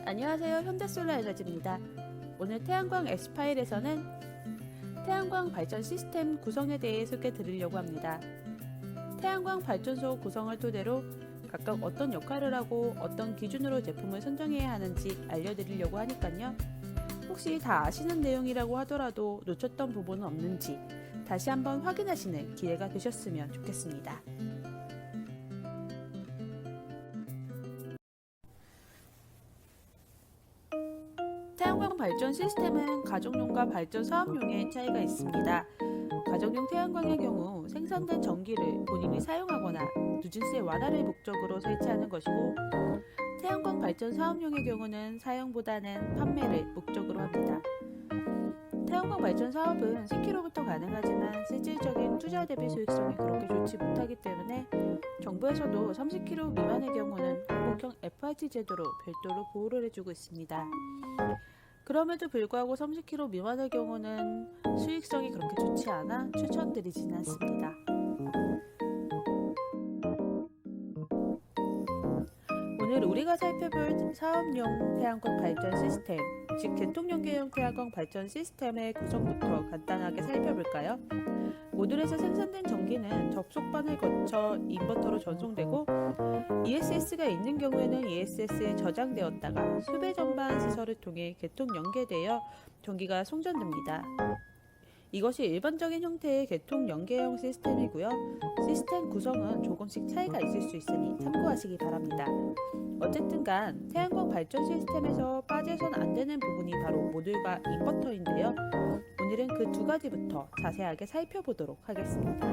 안녕하세요. 현대솔라 알려집니다. 오늘 태양광 S파일에서는 태양광 발전 시스템 구성에 대해 소개해 드리려고 합니다. 태양광 발전소 구성을 토대로 각각 어떤 역할을 하고 어떤 기준으로 제품을 선정해야 하는지 알려드리려고 하니까요. 혹시 다 아시는 내용이라고 하더라도 놓쳤던 부분은 없는지 다시 한번 확인하시는 기회가 되셨으면 좋겠습니다. 태양광 발전 시스템은 가정용과 발전 사업용의 차이가 있습니다. 가정용 태양광의 경우 생산된 전기를 본인이 사용하거나 누진세 완화를 목적으로 설치하는 것이고, 태양광 발전 사업용의 경우는 사용보다는 판매를 목적으로 합니다. 태양광 발전 사업은 10kg부터 가능하지만 실질적인 투자 대비 수익성이 그렇게 좋지 못하기 때문에 정부에서도 30kg 미만의 경우는 한국형 FRT 제도로 별도로 보호를 해주고 있습니다. 그럼에도 불구하고 30kg 미만의 경우는 수익성이 그렇게 좋지 않아 추천드리지는 않습니다. 오늘 우리가 살펴볼 사업용 태양광 발전 시스템, 즉 개통연계용 태양광 발전 시스템의 구성부터 간단하게 살펴볼까요? 모듈에서 생산된 전기는 접속반을 거쳐 인버터로 전송되고, ESS가 있는 경우에는 ESS에 저장되었다가 수배 전반 시설을 통해 개통 연계되어 전기가 송전됩니다. 이것이 일반적인 형태의 개통 연계형 시스템이고요. 시스템 구성은 조금씩 차이가 있을 수 있으니 참고하시기 바랍니다. 어쨌든 간 태양광 발전 시스템에서 빠져선 안 되는 부분이 바로 모듈과 인버터인데요. 오늘은 그 두 가지부터 자세하게 살펴보도록 하겠습니다.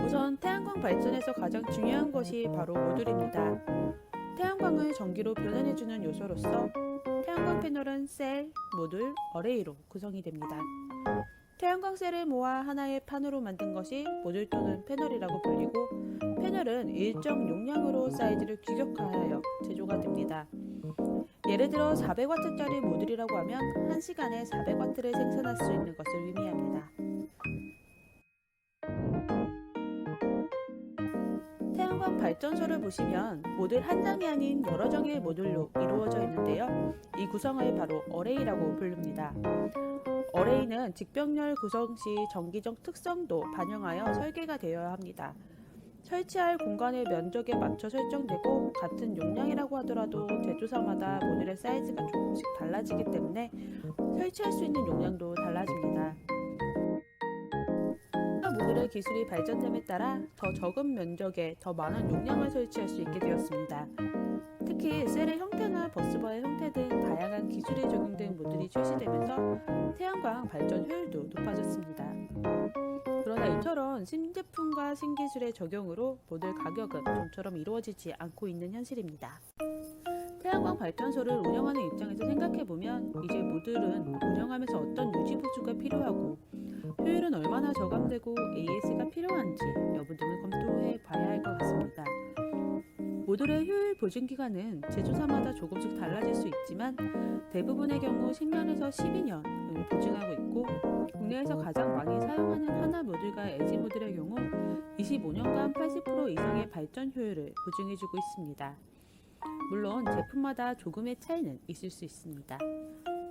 우선 태양광 발전에서 가장 중요한 것이 바로 모듈입니다. 태양광을 전기로 변환해주는 요소로서 태양광 패널은 셀, 모듈, 어레이로 구성이 됩니다. 태양광 셀을 모아 하나의 판으로 만든 것이 모듈 또는 패널이라고 불리고, 패널은 일정 용량으로 사이즈를 규격화하여 제조가 됩니다. 예를 들어 400W짜리 모듈이라고 하면 1시간에 400W를 생산할 수 있는 것을 의미합니다. 태양광 발전소를 보시면 모듈 한 장이 아닌 여러 장의 모듈로 이루어져 있는데요. 이 구성을 바로 어레이라고 부릅니다. 어레이는 직병렬 구성 시 전기적 특성도 반영하여 설계가 되어야 합니다. 설치할 공간의 면적에 맞춰 설정되고, 같은 용량이라고 하더라도 제조사마다 모듈의 사이즈가 조금씩 달라지기 때문에 설치할 수 있는 용량도 달라집니다. 모듈의 기술이 발전됨에 따라 더 적은 면적에 더 많은 용량을 설치할 수 있게 되었습니다. 특히 셀의 형태나 버스바의 형태 등 다양한 기술이 적용된 모듈이 출시되면서 태양광 발전 효율도 높아졌습니다. 그러나 이처럼 신제품과 신기술의 적용으로 모듈 가격은 좀처럼 이루어지지 않고 있는 현실입니다. 태양광 발전소를 운영하는 입장에서 생각해보면 이제 모듈은 운영하면서 어떤 유지보수가 필요하고 효율은 얼마나 저감되고 AS가 필요한지 여부 등을 검토해 봐야 할 것 같습니다. 모듈의 효율 보증 기간은 제조사마다 조금씩 달라질 수 있지만 대부분의 경우 10년에서 12년을 보증하고 있고, 국내에서 가장 많이 사용하는 하나 모듈과 LG 모듈의 경우 25년간 80% 이상의 발전 효율을 보증해주고 있습니다. 물론 제품마다 조금의 차이는 있을 수 있습니다.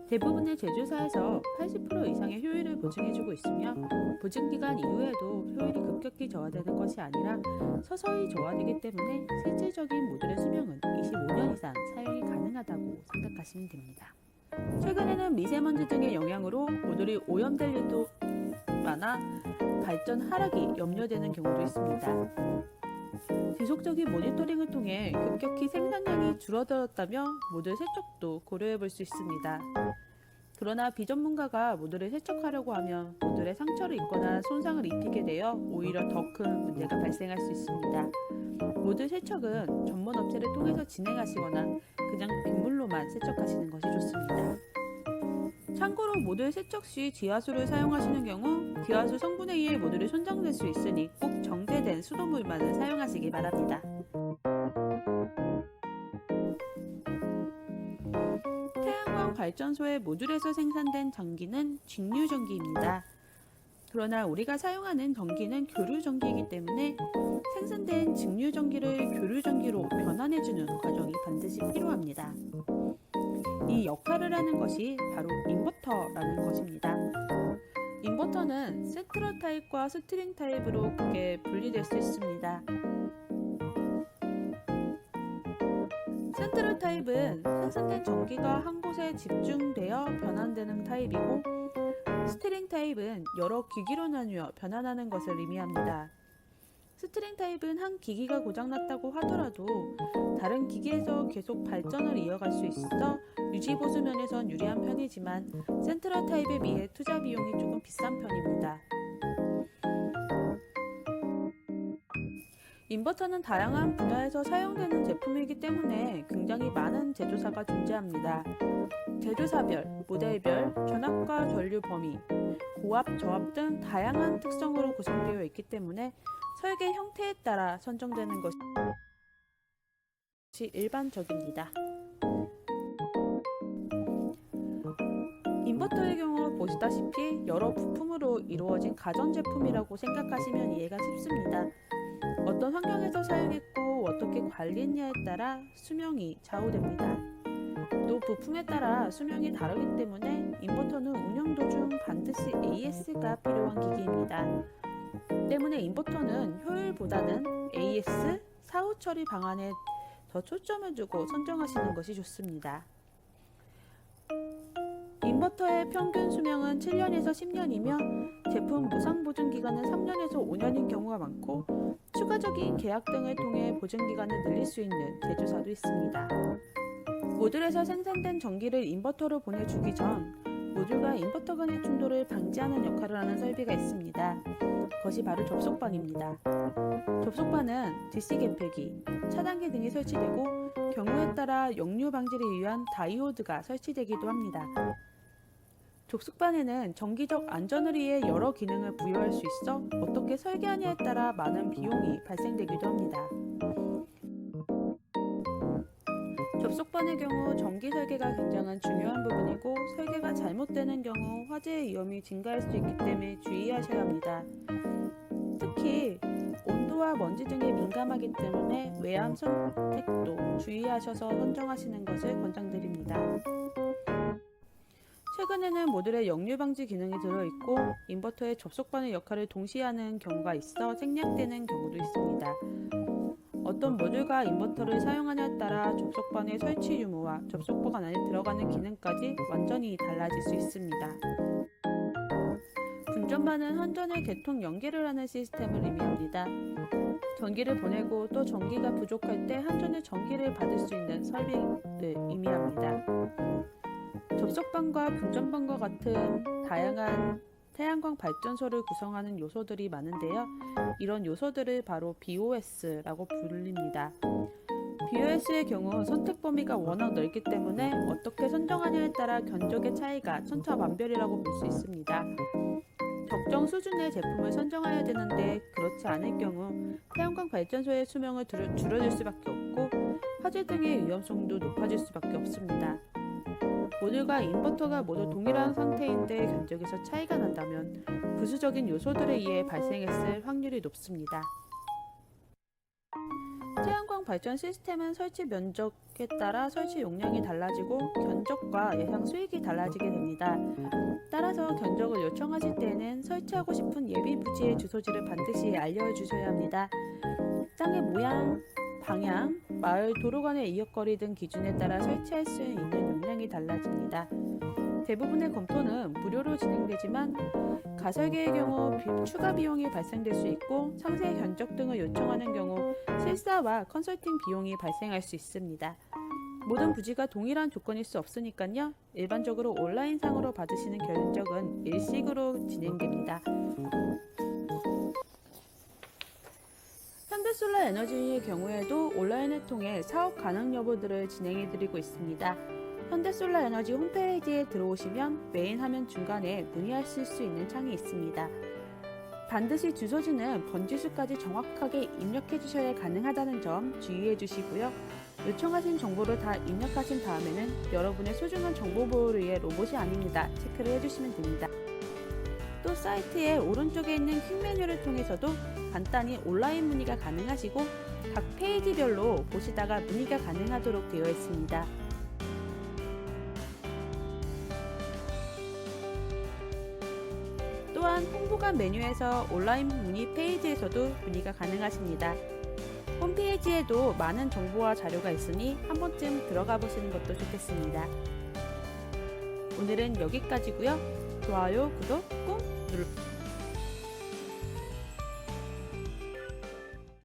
대부분의 제조사에서 80% 이상의 효율을 보증해주고 있으며, 보증기간 이후에도 효율이 급격히 저하되는 것이 아니라 서서히 저하되기 때문에 실질적인 모듈의 수명은 25년 이상 사용이 가능하다고 생각하시면 됩니다. 최근에는 미세먼지 등의 영향으로 모듈이 오염될 일도 많아 발전 하락이 염려되는 경우도 있습니다. 지속적인 모니터링을 통해 급격히 생산량이 줄어들었다며 모듈 세척도 고려해 볼 수 있습니다. 그러나 비전문가가 모듈을 세척하려고 하면 모듈에 상처를 입거나 손상을 입히게 되어 오히려 더 큰 문제가 발생할 수 있습니다. 모듈 세척은 전문 업체를 통해서 진행하시거나 그냥 빗물로만 세척하시는 것이 좋습니다. 참고로 모듈 세척 시 지하수를 사용하시는 경우 지하수 성분에 의해 모듈이 손상될 수 있으니 꼭 정제된 수돗물만을 사용하시기 바랍니다. 태양광 발전소의 모듈에서 생산된 전기는 직류 전기입니다. 그러나 우리가 사용하는 전기는 교류 전기이기 때문에 생산된 직류 전기를 교류 전기로 변환해주는 과정이 반드시 필요합니다. 이 역할을 하는 것이 바로 인버터라는 것입니다. 인버터는 센트럴 타입과 스트링 타입으로 크게 분리될 수 있습니다. 센트럴 타입은 생산된 전기가 한 곳에 집중되어 변환되는 타입이고, 스트링 타입은 여러 기기로 나뉘어 변환하는 것을 의미합니다. 스트링 타입은 한 기기가 고장났다고 하더라도 다른 기기에서 계속 발전을 이어갈 수 있어 유지보수 면에선 유리한 편이지만, 센트럴 타입에 비해 투자 비용이 조금 비싼 편입니다. 인버터는 다양한 분야에서 사용되는 제품이기 때문에 굉장히 많은 제조사가 존재합니다. 제조사별, 모델별, 전압과 전류 범위, 고압, 저압 등 다양한 특성으로 구성되어 있기 때문에 설계 형태에 따라 선정되는 것이 일반적입니다. 인버터의 경우 보시다시피 여러 부품으로 이루어진 가전제품이라고 생각하시면 이해가 쉽습니다. 어떤 환경에서 사용했고 어떻게 관리했냐에 따라 수명이 좌우됩니다. 또 부품에 따라 수명이 다르기 때문에 인버터는 운영 도중 반드시 AS가 필요한 기기입니다. 때문에 인버터는 효율보다는 AS, 사후 처리 방안에 더 초점을 두고 선정하시는 것이 좋습니다. 인버터의 평균 수명은 7년에서 10년이며 제품 무상 보증 기간은 3년에서 5년인 경우가 많고, 추가적인 계약 등을 통해 보증 기간을 늘릴 수 있는 제조사도 있습니다. 모듈에서 생산된 전기를 인버터로 보내주기 전 모듈과 인버터 간의 충돌을 방지하는 역할을 하는 설비가 있습니다. 그것이 바로 접속반입니다. 접속반은 DC 개폐기, 차단기 등이 설치되고 경우에 따라 역류 방지를 위한 다이오드가 설치되기도 합니다. 접속반에는 전기적 안전을 위해 여러 기능을 부여할 수 있어 어떻게 설계하냐에 따라 많은 비용이 발생되기도 합니다. 접속반의 경우 전기 설계가 굉장히 중요한 부분이고, 설계가 잘못되는 경우 화재의 위험이 증가할 수 있기 때문에 주의하셔야 합니다. 특히 온도와 먼지 등에 민감하기 때문에 외암 선택도 주의하셔서 선정하시는 것을 권장드립니다. 최근에는 모듈에 역류 방지 기능이 들어있고 인버터의 접속반의 역할을 동시에 하는 경우가 있어 생략되는 경우도 있습니다. 어떤 모듈과 인버터를 사용하냐에 따라 접속반의 설치 유무와 접속반 안에 들어가는 기능까지 완전히 달라질 수 있습니다. 분전반은 한전의 개통 연계를 하는 시스템을 의미합니다. 전기를 보내고 또 전기가 부족할 때 한전의 전기를 받을 수 있는 설비를 의미합니다. 접속반과 분전반과 같은 다양한 태양광 발전소를 구성하는 요소들이 많은데요. 이런 요소들을 바로 BOS라고 불립니다. BOS의 경우 선택 범위가 워낙 넓기 때문에 어떻게 선정하냐에 따라 견적의 차이가 천차만별이라고 볼 수 있습니다. 적정 수준의 제품을 선정해야 되는데 그렇지 않을 경우 태양광 발전소의 수명을 줄여줄 수밖에 없고 화재 등의 위험성도 높아질 수밖에 없습니다. 모듈과 인버터가 모두 동일한 상태인데 견적에서 차이가 난다면 부수적인 요소들에 의해 발생했을 확률이 높습니다. 태양광 발전 시스템은 설치 면적에 따라 설치 용량이 달라지고 견적과 예상 수익이 달라지게 됩니다. 따라서 견적을 요청하실 때에는 설치하고 싶은 예비 부지의 주소지를 반드시 알려주셔야 합니다. 땅의 모양, 방향, 마을, 도로 간의 이역거리 등 기준에 따라 설치할 수 있는 용량이 달라집니다. 대부분의 검토는 무료로 진행되지만 가설계의 경우 추가 비용이 발생될 수 있고, 상세 견적 등을 요청하는 경우 실사와 컨설팅 비용이 발생할 수 있습니다. 모든 부지가 동일한 조건일 수 없으니까요. 일반적으로 온라인상으로 받으시는 견적은 일식으로 진행됩니다. 현대솔라에너지의 경우에도 온라인을 통해 사업 가능 여부들을 진행해드리고 있습니다. 현대솔라에너지 홈페이지에 들어오시면 메인 화면 중간에 문의하실 수 있는 창이 있습니다. 반드시 주소지는 번지수까지 정확하게 입력해 주셔야 가능하다는 점 주의해 주시고요. 요청하신 정보를 다 입력하신 다음에는 여러분의 소중한 정보 보호를 위해 로봇이 아닙니다 체크를 해주시면 됩니다. 또 사이트의 오른쪽에 있는 퀵 메뉴를 통해서도 간단히 온라인 문의가 가능하시고 각 페이지별로 보시다가 문의가 가능하도록 되어 있습니다. 또한 홍보관 메뉴에서 온라인 문의 페이지에서도 문의가 가능하십니다. 홈페이지에도 많은 정보와 자료가 있으니 한 번쯤 들어가 보시는 것도 좋겠습니다. 오늘은 여기까지고요. 좋아요, 구독 꾹 눌러주세요.